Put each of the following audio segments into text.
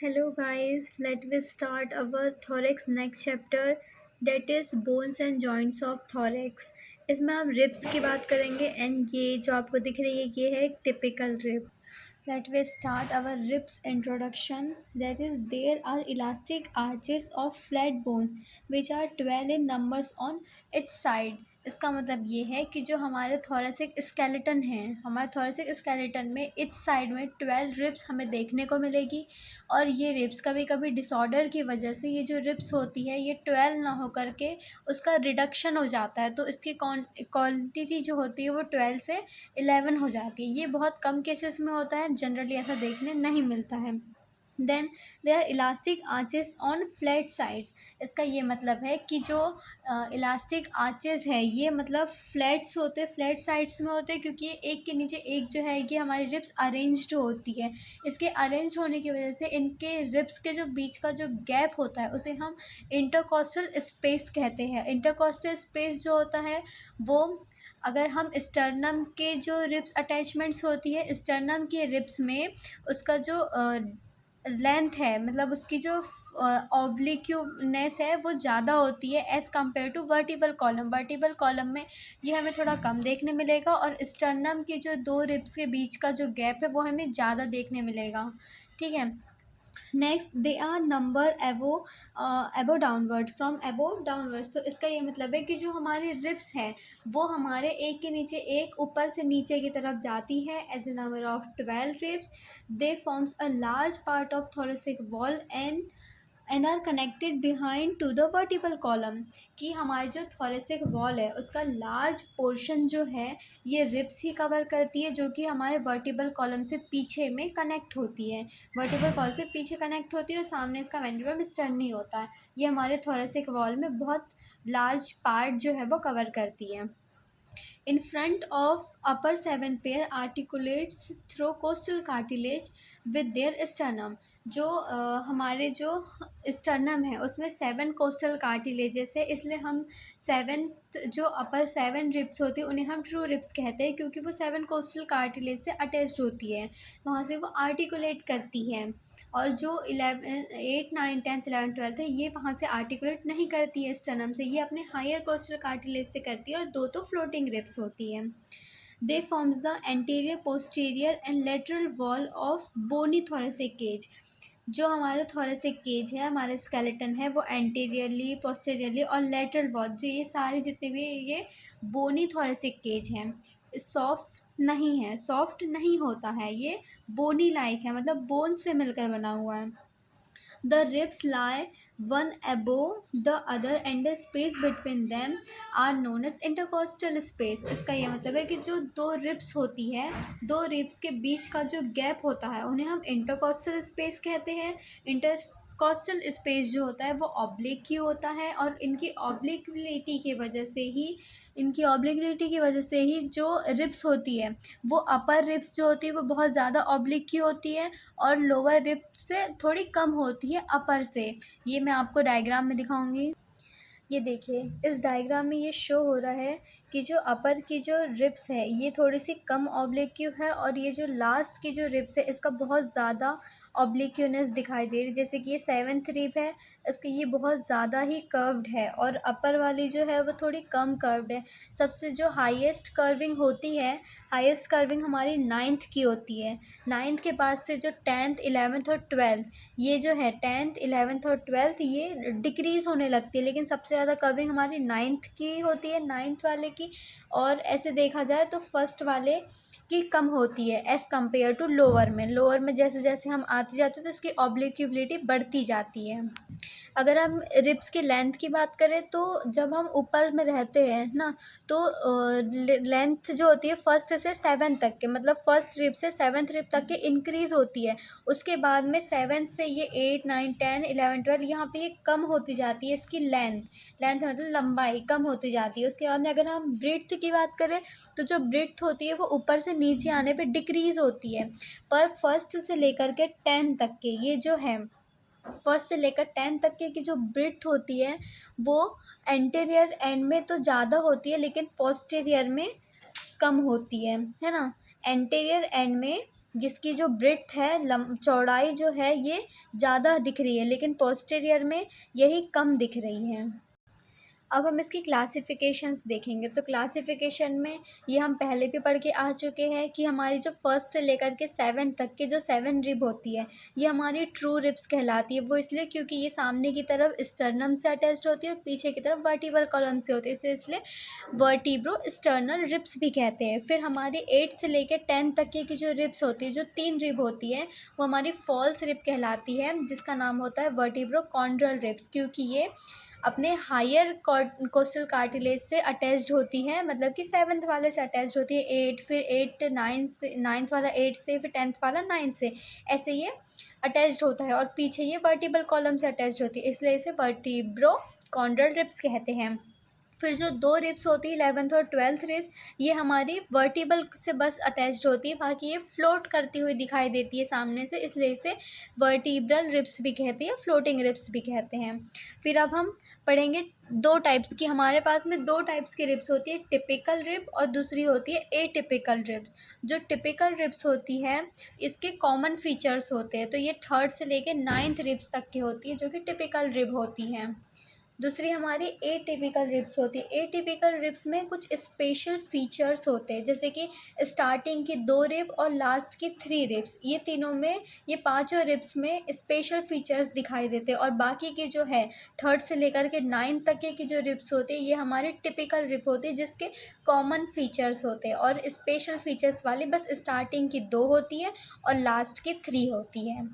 Hello guys, let us start our thorax next chapter that is bones and joints of thorax. इसमें हम ribs की बात करेंगे and ये जो आपको दिख रही है ये है एक typical rib. Let we start our ribs introduction. That is, there are elastic arches of flat bones which are 12 in numbers on each side. इसका मतलब ये है कि जो हमारे थोरेसिक स्केलेटन है, हमारे थोरेसिक स्केलेटन में इच साइड में 12 रिब्स हमें देखने को मिलेगी. और ये रिब्स कभी कभी डिसऑर्डर की वजह से ये जो रिब्स होती है ये 12 ना हो करके उसका रिडक्शन हो जाता है, तो इसकी क्वांटिटी जो होती है वो 12 से 11 हो जाती है. ये बहुत कम केसेस में होता है, जनरली ऐसा देखने नहीं मिलता है. Then they are elastic arches on flat sides. इसका ये मतलब है कि जो इलास्टिक आर्चेस है ये मतलब फ्लैट्स होते, फ्लैट साइड्स में होते हैं, क्योंकि ये एक के नीचे एक जो है ये हमारी रिब्स अरेंज्ड होती है. इसके अरेंज्ड होने की वजह से इनके रिब्स के जो बीच का जो गैप होता है उसे हम इंटरकॉस्टल स्पेस कहते हैं. इंटरकॉस्टल स्पेस जो होता है वो, अगर हम स्टर्नम के जो रिब्स अटैचमेंट्स होती है, स्टर्नम के रिब्स में उसका जो लेंथ है, मतलब उसकी जो ऑब्लिक्यूनेस है वो ज़्यादा होती है as compare to vertebral column. Vertebral column में ये हमें थोड़ा कम देखने मिलेगा और स्टर्नम की जो दो रिब्स के बीच का जो गैप है वो हमें ज़्यादा देखने मिलेगा. ठीक है. नेक्स्ट दे आर नंबर एबो डाउनवर्ड, फ्रॉम एबो डाउनवर्ड्स. तो इसका ये मतलब है कि जो हमारे रिब्स हैं वो हमारे एक के नीचे एक ऊपर से नीचे की तरफ जाती है as a number of 12 ribs. They forms a large part of thoracic wall and are connected behind to the vertebral column. कि हमारी जो थोरेसिक वॉल है उसका लार्ज पोर्शन जो है ये रिब्स ही कवर करती है, जो कि हमारे वर्टिबल कॉलम से पीछे में कनेक्ट होती है. वर्टिबल कॉलम से पीछे कनेक्ट होती है और सामने इसका वेंट्रिकल स्टर्नी होता है. ये हमारे थोरेसिक वॉल में बहुत लार्ज पार्ट जो है वो कवर करती है. In front of upper 7 pair articulates through costal cartilage with their sternum. जो हमारे जो स्टर्नम है उसमें 7 कोस्टल कार्टिलेजेस है, इसलिए हम 7th जो अपर 7 रिब्स होती है उन्हें हम ट्रू रिब्स कहते हैं, क्योंकि वो 7 कोस्टल कार्टिलेज से अटैच्ड होती है, वहाँ से वो आर्टिकुलेट करती है. और जो 8 9 10th 11 12th है ये वहाँ से आर्टिकुलेट नहीं करती है स्टर्नम से, ये अपने हायर कोस्टल कार्टिलेज से करती है और दो तो फ्लोटिंग रिब्स होती है. They forms the anterior posterior and lateral wall of bony thoracic cage. जो हमारा थोरेसिक केज है, हमारा स्केलेटन है, वो एंटीरियरली, पोस्टीरियरली और लेटरल वॉल, जो ये सारे जितने भी ये बोनी थोरेसिक केज हैं, सॉफ्ट नहीं है, सॉफ्ट नहीं होता है, ये बोनी लाइक है, मतलब बोन से मिलकर बना हुआ है. The ribs lie one above the other and the space between them are known as intercostal space. इसका ये मतलब है कि जो दो रिब्स होती है, दो रिब्स के बीच का जो गैप होता है उन्हें हम इंटरकॉस्टल स्पेस कहते हैं. इंटरकॉस्टल स्पेस जो होता है वो ऑब्लिक ही होता है और इनकी ऑब्लिक्विटी की वजह से ही जो रिब्स होती है वो अपर रिब्स जो होती है वो बहुत ज़्यादा ऑब्लिक की होती है और लोअर रिब से थोड़ी कम होती है अपर से. ये मैं आपको डायग्राम में दिखाऊंगी. ये देखिए, इस डायग्राम में ये शो हो रहा है कि जो अपर की जो रिब्स है ये थोड़ी सी कम ऑब्लिक्यू है और ये जो लास्ट की जो रिब्स है इसका बहुत ज़्यादा ऑब्लिक्यूनेस दिखाई दे रही है. जैसे कि ये 7th रिब है, इसकी ये बहुत ज़्यादा ही कर्व्ड है और अपर वाली जो है वो थोड़ी कम कर्व्ड है. सबसे जो हाईएस्ट कर्विंग होती है, हाईएस्ट कर्विंग हमारी 9th की होती है. 9th के बाद से जो 10th 11th और 12th, ये जो है 10th 11th और 12th ये डिक्रीज़ होने लगती है, लेकिन सबसे ज़्यादा कर्विंग हमारी 9th की होती है, 9th वाले की. और ऐसे देखा जाए तो फर्स्ट वाले की कम होती है एज़ कम्पेयर टू लोअर में. लोअर में जैसे जैसे हम आते जाते हैं तो इसकी ऑब्लिक्यूबिलिटी बढ़ती जाती है. अगर हम रिब्स की लेंथ की बात करें तो जब हम ऊपर में रहते हैं ना तो लेंथ जो होती है फर्स्ट से 7 तक के, मतलब फर्स्ट रिब से 7th रिब तक के इंक्रीज़ होती है. उसके बाद में 7 से ये 8 9 10 11 12 यहाँ पे ये कम होती जाती है. इसकी लेंथ मतलब लंबाई कम होती जाती है. उसके बाद में अगर हम ब्रीथ की बात करें तो जो ब्रीथ होती है वो ऊपर से नीचे आने पे डिक्रीज़ होती है. पर फर्स्ट से लेकर के 10 तक के ये जो है, फर्स्ट से लेकर 10 तक के की जो ब्रीथ होती है वो एंटीरियर एंड में तो ज़्यादा होती है लेकिन पोस्टीरियर में कम होती है ना. एंटीरियर एंड में जिसकी जो ब्रेड्थ है, चौड़ाई जो है ये ज़्यादा दिख रही है, लेकिन पोस्टीरियर में यही कम दिख रही है। अब हम इसकी क्लासिफिकेशंस देखेंगे। तो क्लासिफिकेशन में ये हम पहले भी पढ़ के आ चुके हैं कि हमारी जो फर्स्ट से लेकर के 7 तक के जो 7 रिब होती है, ये हमारी ट्रू रिब्स कहलाती है। वो इसलिए क्योंकि ये सामने की तरफ स्टर्नम से अटैच्ड होती है और पीछे की तरफ वर्टिबल कॉलम से होती है, इसलिए वर्टिब्रो स्टर्नल रिब्स भी कहते हैं। फिर हमारी 8 से लेकर 10 तक की जो रिब्स होती है, जो 3 रिब होती है, वो हमारी फॉल्स रिब कहलाती है, जिसका नाम होता है वर्टिब्रो कॉन्ड्रल रिब्स, क्योंकि ये अपने हायर कोस्टल कार्टिलेज से अटैच्ड होती है, मतलब कि 7th वाले से अटैच्ड होती है। 8, फिर 8 9 से, 9th वाला 8 से, फिर 10th वाला 9 से, ऐसे ये अटैच्ड होता है। और पीछे ये वर्टिबल कॉलम से अटैच्ड होती है, इसलिए इसे वर्टिब्रो कॉन्ड्रल रिब्स कहते हैं। फिर जो 2 रिब्स होती है 11th और 12th रिब्स, ये हमारी वर्टिबल से बस अटैच्ड होती है, बाकी ये फ्लोट करती हुई दिखाई देती है सामने से, इसलिए इसे वर्टिब्रल रिब्स भी कहते हैं, फ्लोटिंग रिब्स भी कहते हैं। फिर अब हम पढ़ेंगे 2 टाइप्स की। हमारे पास में 2 टाइप्स की रिब्स होती है, टिपिकल रिब और दूसरी होती है एटिपिकल रिब्स। जो टिपिकल रिब्स होती है, इसके कॉमन फीचर्स होते हैं, तो ये 3rd से लेकर 9th रिब्स तक की होती है, जो कि टिपिकल रिब होती हैं। दूसरी हमारी एटिपिकल रिब्स होती है। एटिपिकल रिब्स में कुछ स्पेशल फीचर्स होते हैं, जैसे कि स्टार्टिंग की 2 रिब और लास्ट की 3 रिब्स, ये तीनों में, ये पांचों रिब्स में स्पेशल फीचर्स दिखाई देते हैं। और बाकी की जो है 3rd से लेकर के 9th तक की जो रिब्स होती है, ये हमारी टिपिकल रिब होती है, जिसके कॉमन फीचर्स होते हैं। और स्पेशल फीचर्स वाली बस स्टार्टिंग की 2 होती है और लास्ट की 3 होती है।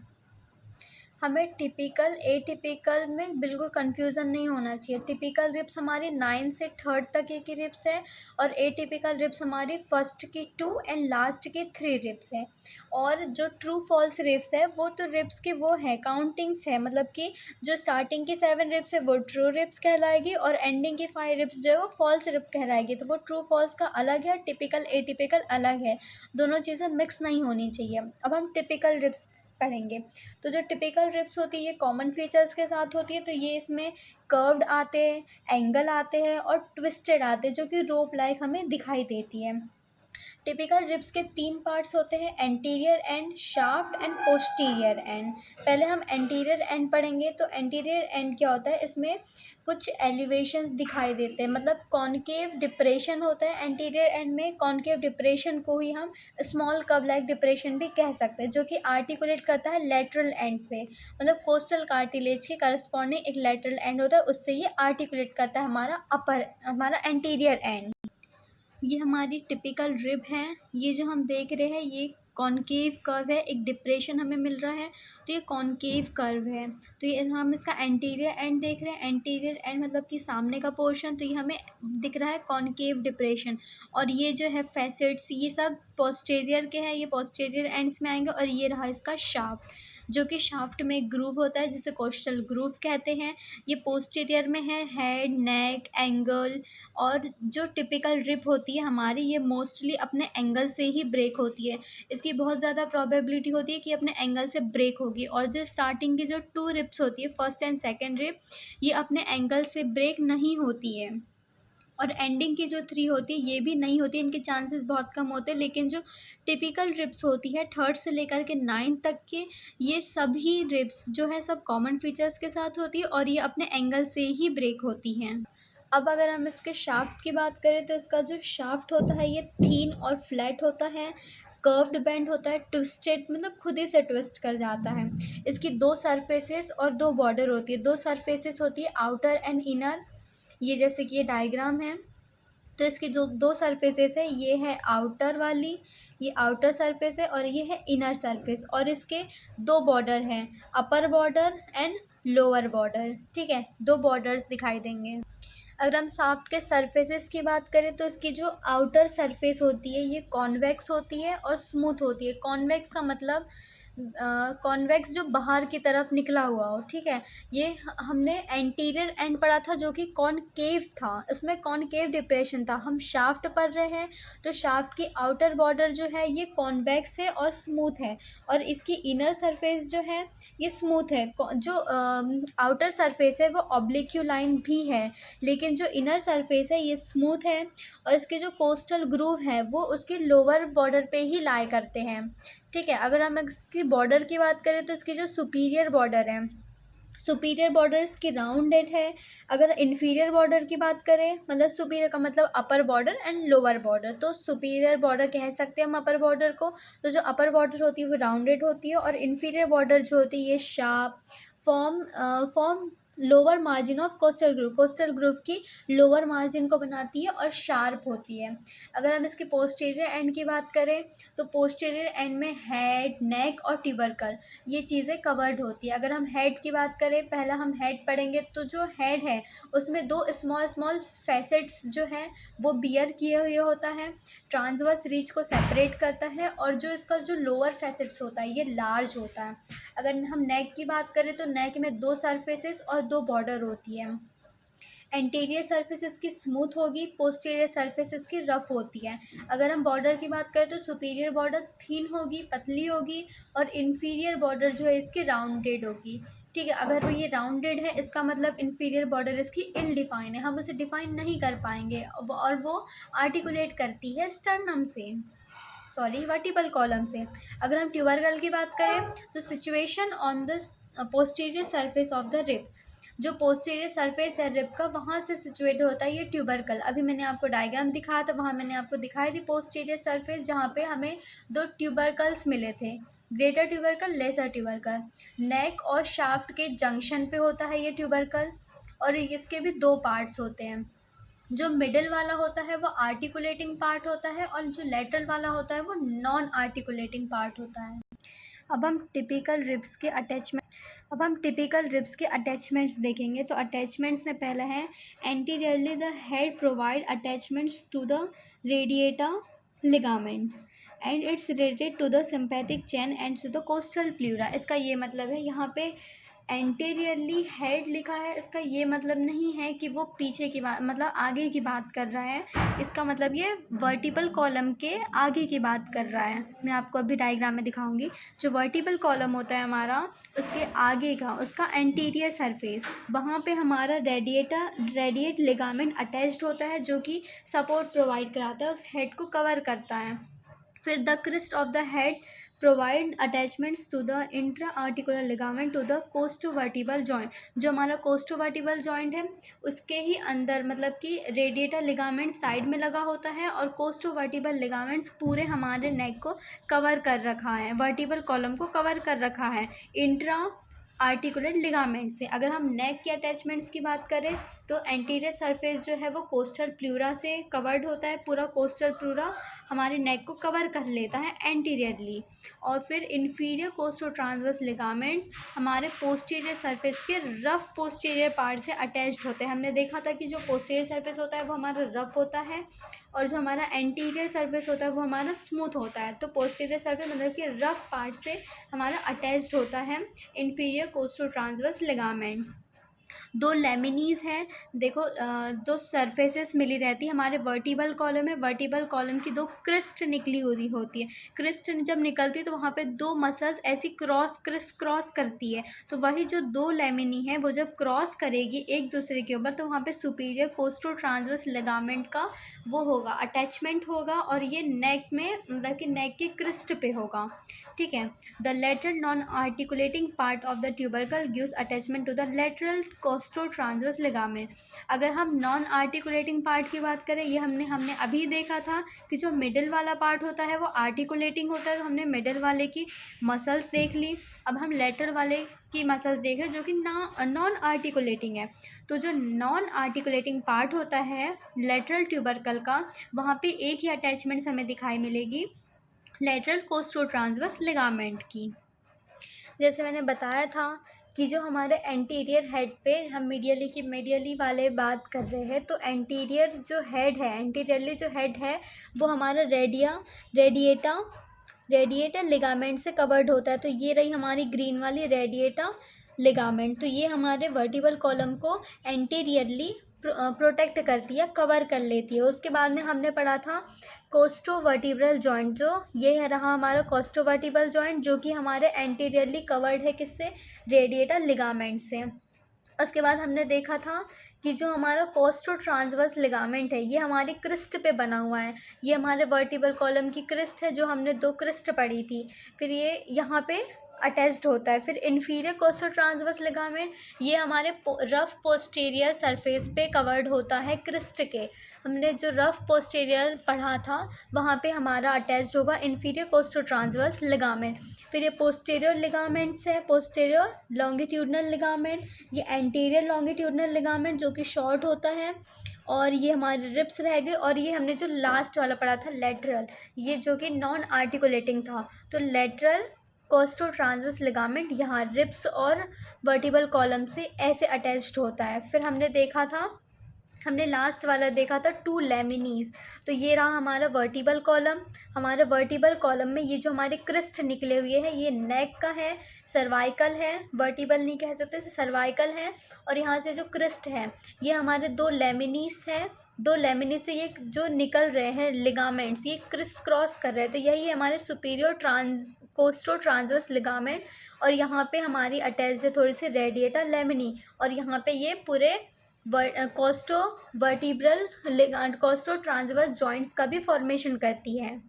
हमें टिपिकल एटिपिकल में बिल्कुल कन्फ्यूज़न नहीं होना चाहिए। टिपिकल रिब्स हमारी 9 से 3rd तक की रिब्स है, और एटिपिकल रिब्स हमारी फर्स्ट की 2 एंड लास्ट की 3 रिब्स है। और जो ट्रू फॉल्स रिब्स है, वो तो रिब्स की वो है, काउंटिंग्स है, मतलब कि जो स्टार्टिंग की 7 रिब्स है वो ट्रू रिब्स कहलाएगी, और एंडिंग की 5 रिब्स जो है वो फॉल्स रिब कहलाएगी। तो वो ट्रू फॉल्स का अलग है, टिपिकल एटिपिकल अलग है, दोनों चीज़ें मिक्स नहीं होनी चाहिए। अब हम टिपिकल रिब्स पढ़ेंगे। तो जो टिपिकल रिब्स होती है, ये कॉमन फीचर्स के साथ होती है, तो ये इसमें कर्व्ड आते हैं, एंगल आते हैं और ट्विस्टेड आते हैं, जो कि रोप लाइक हमें दिखाई देती है। टिपिकल रिब्स के 3 पार्ट्स होते हैं, anterior and, shaft and posterior and. पहले हम एंटीरियर एंड पढ़ेंगे। तो एंटीरियर एंड क्या होता है, इसमें कुछ एलिवेशंस दिखाई देते हैं, मतलब कॉनकेव डिप्रेशन होता है एंटीरियर एंड में। कॉनकेव डिप्रेशन को ही हम स्मॉल कर्व लाइक डिप्रेशन भी कह सकते हैं, जो कि आर्टिकुलेट करता है लेटरल एंड से, मतलब कोस्टल कार्टिलेज के करस्पॉन्डिंग एक लेटरल एंड होता है, उससे ये आर्टिकुलेट करता है हमारा एंटीरियर एंड। ये हमारी टिपिकल रिब है। ये जो हम देख रहे हैं, ये कॉनकेव कर्व है, एक डिप्रेशन हमें मिल रहा है, तो ये कॉनकेव कर्व है। तो ये हम इसका एंटीरियर एंड देख रहे हैं, एंटीरियर एंड मतलब कि सामने का पोर्शन, तो ये हमें दिख रहा है कॉनकेव डिप्रेशन। और ये जो है फैसेट्स, ये सब पोस्टीरियर के हैं, ये पोस्टीरियर एंड्स में आएंगे। और ये रहा इसका शाफ्ट, जो कि शाफ्ट में ग्रूव होता है, जिसे कोस्टल ग्रूव कहते हैं। ये पोस्टीरियर में है, हेड, नेक, एंगल। और जो टिपिकल रिब होती है हमारी, ये मोस्टली अपने एंगल से ही ब्रेक होती है। इसकी बहुत ज़्यादा प्रोबेबिलिटी होती है कि अपने एंगल से ब्रेक होगी। और जो स्टार्टिंग की जो 2 रिब्स होती है, फर्स्ट एंड सेकेंड रिब, ये अपने एंगल से ब्रेक नहीं होती है। और एंडिंग की जो 3 होती है, ये भी नहीं होती, इनके चांसेस बहुत कम होते हैं। लेकिन जो टिपिकल रिब्स होती है 3rd से लेकर के 9th तक के, ये सभी रिब्स जो है सब कॉमन फीचर्स के साथ होती है, और ये अपने एंगल से ही ब्रेक होती हैं। अब अगर हम इसके शाफ्ट की बात करें, तो इसका जो शाफ्ट होता है, ये थीन और फ्लैट होता है, कर्व्ड बेंड होता है, ट्विस्टेड मतलब खुद ही से ट्विस्ट कर जाता है। इसकी 2 सरफेसेस और 2 बॉर्डर होती है। 2 सरफेसेस होती है आउटर एंड इनर, ये जैसे कि ये डायग्राम है। तो इसकी जो 2 सरफेसेस है, ये है आउटर वाली, ये आउटर सरफेस है, और ये है इनर सरफेस। और इसके 2 बॉर्डर हैं, upper border and lower border. ठीक है, 2 बॉर्डर्स दिखाई देंगे। अगर हम शाफ्ट के सरफेसेस की बात करें, तो इसकी जो आउटर सरफेस होती है, ये कॉन्वेक्स होती है और स्मूथ होती है। कॉन्वेक्स का मतलब कॉन्वेक्स जो बाहर की तरफ निकला हुआ हो। ठीक है, ये हमने एंटीरियर एंड पढ़ा था, जो कि कॉनकेव था, उसमें कॉनकेव डिप्रेशन था। हम शाफ्ट पढ़ रहे हैं, तो शाफ्ट की आउटर बॉर्डर जो है, ये कॉन्वेक्स है और स्मूथ है। और इसकी इनर सरफेस जो है, ये स्मूथ है। जो आउटर सरफेस है वो ऑब्लिक्यूलाइन भी है, लेकिन जो इनर सरफेस है ये स्मूथ है। और इसके जो कोस्टल ग्रूव है, वो उसके लोअर बॉर्डर पे ही लाई करते हैं। ठीक है। अगर हम इसकी बॉर्डर की बात करें तो इसकी जो सुपीरियर बॉर्डर है, सुपीरियर बॉर्डर इसकी राउंडेड है। अगर इन्फीरियर बॉर्डर की बात करें, मतलब सुपीरियर का मतलब upper border and lower border, तो सुपीरियर बॉर्डर कह सकते हैं हम अपर बॉर्डर को। तो जो अपर बॉर्डर होती है वो राउंडेड होती है, और इन्फीरियर बॉर्डर जो होती है ये sharp form form lower margin of costal groove, costal groove की लोअर मार्जिन को बनाती है और शार्प होती है। अगर हम इसके पोस्टीरियर एंड की बात करें तो पोस्टीरियर एंड में हेड, नेक और ट्यूबरकल ये चीज़ें कवर्ड होती है। अगर हम हेड की बात करें, पहला हम हेड पढ़ेंगे, तो जो हेड है उसमें दो स्मॉल स्मॉल फैसेट्स जो हैं वो बियर किए हुए होता है, ट्रांसवर्स रीच को सेपरेट करता है, और जो इसका जो लोअर फैसेट्स होता है ये लार्ज होता है। अगर हम नेक की बात करें तो नेक में दो सरफेसेस और दो बॉर्डर होती है। एंटीरियर सरफेस इसकी स्मूथ होगी, पोस्टीरियर सरफेस इसकी रफ होती है। अगर हम बॉर्डर की बात करें तो सुपीरियर बॉर्डर थिन होगी, पतली होगी, और इन्फीरियर बॉर्डर जो है इसकी राउंडेड होगी। ठीक है। अगर वो ये राउंडेड है इसका मतलब इन्फीरियर बॉर्डर इसकी इल डिफाइन है, हम उसे डिफाइन नहीं कर पाएंगे, और वो आर्टिकुलेट करती है स्टर्नम से, सॉरी वर्टिबल कॉलम से। अगर हम ट्यूबरकल की बात करें तो situation on the posterior surface of the ribs, जो पोस्टीरियर सरफेस है रिब का वहाँ से सिचुएटेड होता है ये ट्यूबरकल। अभी मैंने आपको डायग्राम दिखाया था, वहाँ मैंने आपको दिखाई थी पोस्टीरियर सरफेस जहाँ पे हमें दो ट्यूबरकल्स मिले थे, ग्रेटर ट्यूबरकल, लेसर ट्यूबरकल। नेक और शाफ्ट के जंक्शन पे होता है ये ट्यूबरकल, और इसके भी दो पार्ट्स होते हैं। जो मिडिल वाला होता है वो आर्टिकुलेटिंग पार्ट होता है, और जो लेटरल वाला होता है वो नॉन आर्टिकुलेटिंग पार्ट होता है। अब हम टिपिकल रिब्स के अटैचमेंट अब हम टिपिकल रिब्स के अटैचमेंट्स देखेंगे। तो अटैचमेंट्स में पहला है anteriorly the head provide attachments to the radiata ligament and it's related to the sympathetic chain and to the costal pleura. इसका ये मतलब है, यहाँ पे एंटीरियरली हेड लिखा है, इसका ये मतलब नहीं है कि वो पीछे की बात, मतलब आगे की बात कर रहा है। इसका मतलब ये वर्टिबल कॉलम के आगे की बात कर रहा है। मैं आपको अभी डायग्राम में दिखाऊंगी। जो वर्टिबल कॉलम होता है हमारा, उसके आगे का, उसका एंटीरियर सरफेस, वहाँ पे हमारा रेडिएट लिगामेंट अटैच्ड होता है, जो कि सपोर्ट प्रोवाइड कराता है, उस हेड को कवर करता है। फिर the crest of the head provide attachments to the intra articular ligament to the costovertebral joint. जो हमारा कोस्टोवर्टिबल जॉइंट है उसके ही अंदर, मतलब कि रेडिएटर लिगामेंट साइड में लगा होता है, और कोस्टोवर्टिबल लिगामेंट्स पूरे हमारे नेक को कवर कर रखा है, वर्टिबल कॉलम को कवर कर रखा है इंट्रा आर्टिकुलेट लिगामेंट से। अगर हम नेक के अटैचमेंट्स की बात करें तो एंटीरियर सरफेस जो है वो कोस्टल प्लूरा से कवर्ड होता है, पूरा कोस्टल प्लूरा हमारे नेक को कवर कर लेता है एंटीरियरली। और फिर इन्फीरियर कोस्टो ट्रांसवर्स लिगामेंट्स हमारे पोस्टीरियर सरफेस के रफ पोस्टीरियर पार्ट से अटैच्ड होते हैं। हमने देखा था कि जो पोस्टीरियर सरफेस होता है वो हमारा रफ होता है, और जो हमारा एंटीरियर सरफेस होता है वो हमारा स्मूथ होता है। तो पोस्टीरियर सरफेस मतलब कि रफ पार्ट से हमारा अटैच्ड होता है इन्फीरियर कोस्टो ट्रांसवर्स लिगामेंट। दो लेमिनीज हैं, देखो दो सरफेसेस मिली रहती है हमारे वर्टिबल कॉलम में। वर्टिबल कॉलम की दो क्रिस्ट निकली हुई होती है। क्रिस्ट जब निकलती है तो वहाँ पे दो मसल्स ऐसी क्रिस क्रॉस करती है, तो वही जो दो लेमिनी है वो जब क्रॉस करेगी एक दूसरे के ऊपर, तो वहाँ पे सुपीरियर कोस्टो ट्रांसवर्स लिगामेंट का वो होगा, अटैचमेंट होगा, और ये नेक में, मतलब कि नेक के क्रिस्ट पे होगा। ठीक है। The latter non articulating part of the tubercle gives attachment to the lateral costo transverse ligament. अगर हम नॉन आर्टिकुलेटिंग पार्ट की बात करें, ये हमने अभी देखा था कि जो मिडिल वाला पार्ट होता है वो आर्टिकुलेटिंग होता है, तो हमने मिडिल वाले की मसल्स देख ली। अब हम लेटर वाले की मसल्स देख रहे हैं जो कि नॉन आर्टिकुलेटिंग है। तो जो नॉन आर्टिकुलेटिंग पार्ट होता है लेटरल ट्यूबरकल का, वहाँ पे एक ही अटैचमेंट्स हमें दिखाई मिलेगी, लेटरल कोस्टो ट्रांसवर्स लिगामेंट की। जैसे मैंने बताया था कि जो हमारे एंटीरियर हेड पे हम मीडियली वाले बात कर रहे हैं, तो एंटीरियर जो हेड है, एंटीरियरली जो हेड है वो हमारा रेडिएटर लिगामेंट से कवर्ड होता है। तो ये रही हमारी ग्रीन वाली रेडिएटर लिगामेंट, तो ये हमारे वर्टिबल कॉलम को एंटीरियरली प्रोटेक्ट करती है, कवर कर लेती है। उसके बाद में हमने पढ़ा था कोस्टोवर्टिब्रल जॉइंट, जो ये है रहा हमारा कोस्टोवर्टिबल जॉइंट, जो कि हमारे एंटीरियरली कवर्ड है किससे, रेडिएटर लिगामेंट से। उसके बाद हमने देखा था कि जो हमारा कोस्टो ट्रांसवर्स लिगामेंट है ये हमारी क्रिस्ट पे बना हुआ है, ये हमारे वर्टिबल कॉलम की क्रिस्ट है जो हमने 2 क्रिस्ट पढ़ी थी, फिर ये यहाँ पे अटैच्ड होता है। फिर इन्फीरियर कोस्टो ट्रांसवर्स लिगामेंट ये हमारे रफ पोस्टीरियर सरफेस पे कवर्ड होता है क्रिस्ट के। हमने जो रफ पोस्टीरियर पढ़ा था वहाँ पे हमारा अटैच्ड होगा इन्फीरियर कोस्टो ट्रांसवर्स लिगामेंट। फिर ये पोस्टीरियर लिगामेंट्स है, पोस्टीरियर लॉन्गिट्यूडनल लिगामेंट, ये एंटीरियर लॉन्गिट्यूडनल लिगामेंट जो कि शॉर्ट होता है, और ये हमारे रिब्स रह गए। और ये हमने जो लास्ट वाला पढ़ा था लेटरल, ये जो कि नॉन आर्टिकुलेटिंग था, तो लेटरल कोस्टो ट्रांसवर्स लिगामेंट यहाँ रिब्स और वर्टिबल कॉलम से ऐसे अटैच्ड होता है। फिर हमने लास्ट वाला देखा था 2 लेमिनीज, तो ये रहा हमारा वर्टिबल कॉलम। हमारे वर्टिबल कॉलम में ये जो हमारे क्रिस्ट निकले हुए हैं ये नेक का है, सर्वाइकल है, वर्टिबल नहीं कह सकते, सर्वाइकल है। और यहाँ से जो क्रिस्ट है ये हमारे 2 लेमिनीज है, 2 लेमिनी से ये जो निकल रहे हैं लिगामेंट्स ये क्रिस क्रॉस कर रहे हैं, तो यही हमारे सुपीरियर कोस्टो ट्रांसवर्स लिगामेंट। और यहाँ पे हमारी अटैच्ड है थोड़ी सी रेडिएटा लेमिनी, और यहाँ पे ये पूरे कोस्टो ट्रांसवर्स जॉइंट्स का भी फॉर्मेशन करती है।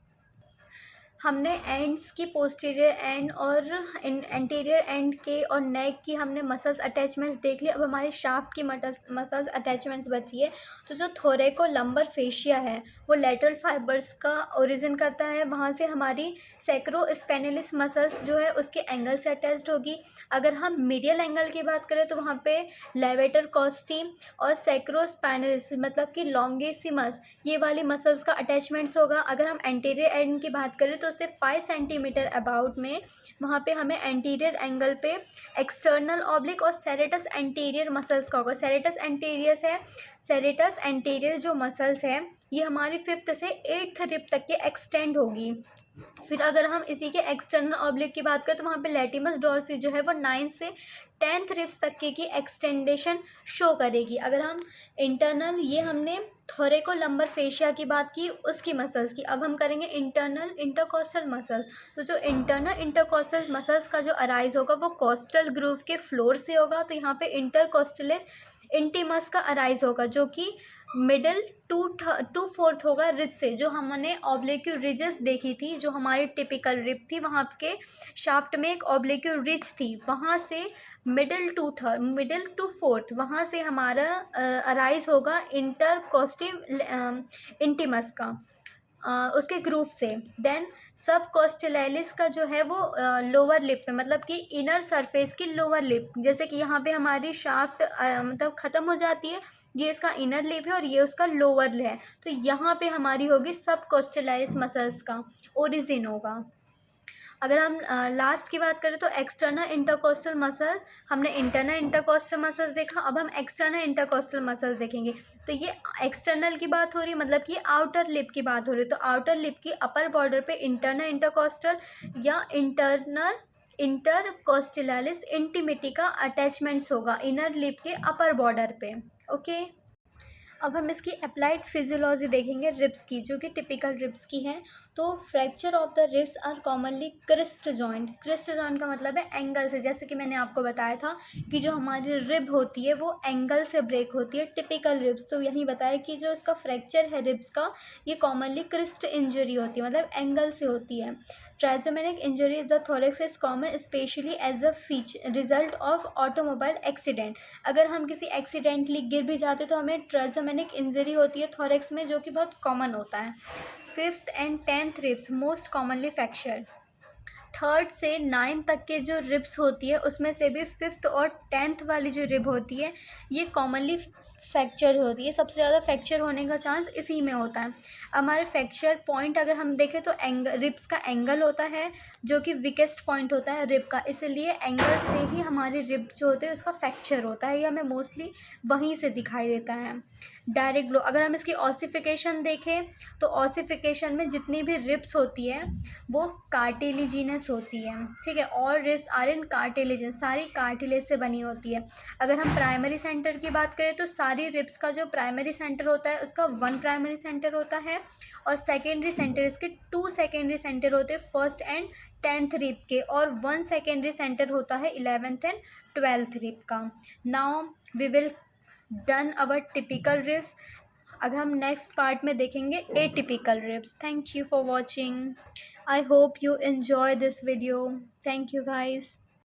हमने एंड्स की पोस्टीरियर एंड और एंटीरियर एंड के और नेक की हमने मसल्स अटैचमेंट्स देख ली। अब हमारी शाफ्ट की मसल्स अटैचमेंट्स बची है। तो जो थोरेको लंबर फेशिया है वो लेटरल फाइबर्स का ओरिजिन करता है, वहाँ से हमारी सैक्रोस्पेनिलिस मसल्स जो है उसके एंगल से अटैच्ड होगी। अगर हम मीडियल एंगल की बात करें तो वहाँ पे लेवेटर कॉस्टी और सैक्रोस्पेनिलिस मतलब कि लॉन्गिसिमस ये वाली मसल्स का अटैचमेंट्स होगा। अगर हम एंटीरियर एंड की बात करें तो उससे 5 सेंटीमीटर अबाउट में वहाँ पे हमें एंटीरियर एंगल पे एक्सटर्नल ऑब्लिक और सेरेटस एंटीरियर मसल्स का होगा। सेरेटस एंटीरियर जो मसल्स है ये हमारी 5th से 8th रिब तक के एक्सटेंड होगी। फिर अगर हम इसी के एक्सटर्नल ऑब्लिक की बात करें तो वहाँ पे लेटिमस डॉर्सी जो है वो 9 से 10th रिब्स तक की एक्सटेंडेशन शो करेगी। अगर हम इंटरनल, ये हमने थोरेको लंबर फेशिया की बात की उसकी मसल्स की, अब हम करेंगे इंटरनल इंटरकोस्टल मसल। तो जो इंटरनल इंटरकोस्टल मसल्स का जो अराइज होगा वो कोस्टल ग्रूव के फ्लोर से होगा। तो यहाँ पे इंटरकोस्टलिस इंटीमस का अराइज होगा जो कि मिडल 2/4 होगा रिज से। जो हमने ऑब्लिक्यू रिजेस देखी थी जो हमारी टिपिकल रिब थी, वहाँ के शाफ्ट में एक ऑब्लिक्यू रिज थी, वहाँ से मिडल टू फोर्थ वहाँ से हमारा अराइज होगा इंटरकोस्टिव इंटीमस का उसके ग्रूव से। देन सब कोस्टलैलिस का जो है वो लोअर लिप में मतलब कि इनर सरफेस की लोअर लिप, जैसे कि यहाँ पे हमारी शाफ्ट मतलब ख़त्म हो जाती है, ये इसका इनर लिप है और ये उसका लोअर है। तो यहाँ पे हमारी होगी सब कोस्टलैलिस मसल्स का ओरिजिन होगा। अगर हम लास्ट की बात करें तो एक्सटर्नल इंटरकोस्टल मसल, हमने इंटरनल इंटरकोस्टल मसल्स देखा, अब हम एक्सटर्नल इंटरकोस्टल मसल्स देखेंगे। तो ये एक्सटर्नल की बात हो रही है मतलब कि आउटर लिप की बात हो रही है। तो आउटर लिप की अपर बॉर्डर पे इंटरनल इंटरकोस्टल या इंटरकोस्टलालिस इंटीमिटी का अटैचमेंट्स होगा इनर लिप के अपर बॉर्डर पे। ओके, अब हम इसकी अप्लाइड फिजियोलॉजी देखेंगे रिब्स की, जो कि टिपिकल रिब्स की है। तो fracture of the ribs are commonly crest joint. Crest joint का मतलब है एंगल से, जैसे कि मैंने आपको बताया था कि जो हमारी रिब होती है वो एंगल से ब्रेक होती है टिपिकल रिब्स। तो यही बताया कि जो इसका फ्रैक्चर है रिब्स का ये कॉमनली क्रिस्ट इंजरी होती है मतलब एंगल से होती है। ट्राइजोमेनिक injury is the thorax is common especially as a result of automobile accident. अगर हम किसी एक्सीडेंटली गिर भी जाते तो हमें ट्राइजोमेनिक इंजरी होती है थोरेक्स में, जो कि बहुत कॉमन होता है। 5th and 10th ribs most commonly fracture. 3rd से 9th तक के जो रिब्स होती है उसमें से भी 5th और 10th वाली जो रिब होती है ये कॉमनली फ्रैक्चर होती है। सबसे ज़्यादा फ्रैक्चर होने का चांस इसी में होता है। हमारे फ्रैक्चर पॉइंट अगर हम देखें तो रिब्स का एंगल होता है जो कि वीकेस्ट पॉइंट होता है रिब का, इसलिए एंगल से ही हमारी रिब जो होते हैं उसका फ्रैक्चर होता है, ये हमें मोस्टली वहीं से दिखाई देता है। Direct glow. अगर हम इसकी ऑसिफिकेशन देखें तो ऑसिफिकेशन में जितनी भी रिब्स होती है वो कार्टिलिजिनस होती है, ठीक है। और रिब्स आर इन कार्टिलेजन, सारी कार्टिलेज से बनी होती है। अगर हम प्राइमरी सेंटर की बात करें तो सारी रिब्स का जो प्राइमरी सेंटर होता है उसका 1 प्राइमरी सेंटर होता है, और सेकेंडरी सेंटर इसके 2 सेकेंडरी सेंटर होते हैं, फर्स्ट एंड 10th रिब के, और 1 सेकेंडरी सेंटर होता है 11th एंड 12th रिब का। Now we will done our typical ribs. अब हम नेक्स्ट पार्ट में देखेंगे atypical ribs. Thank you for watching. I hope you enjoy this video. Thank you guys.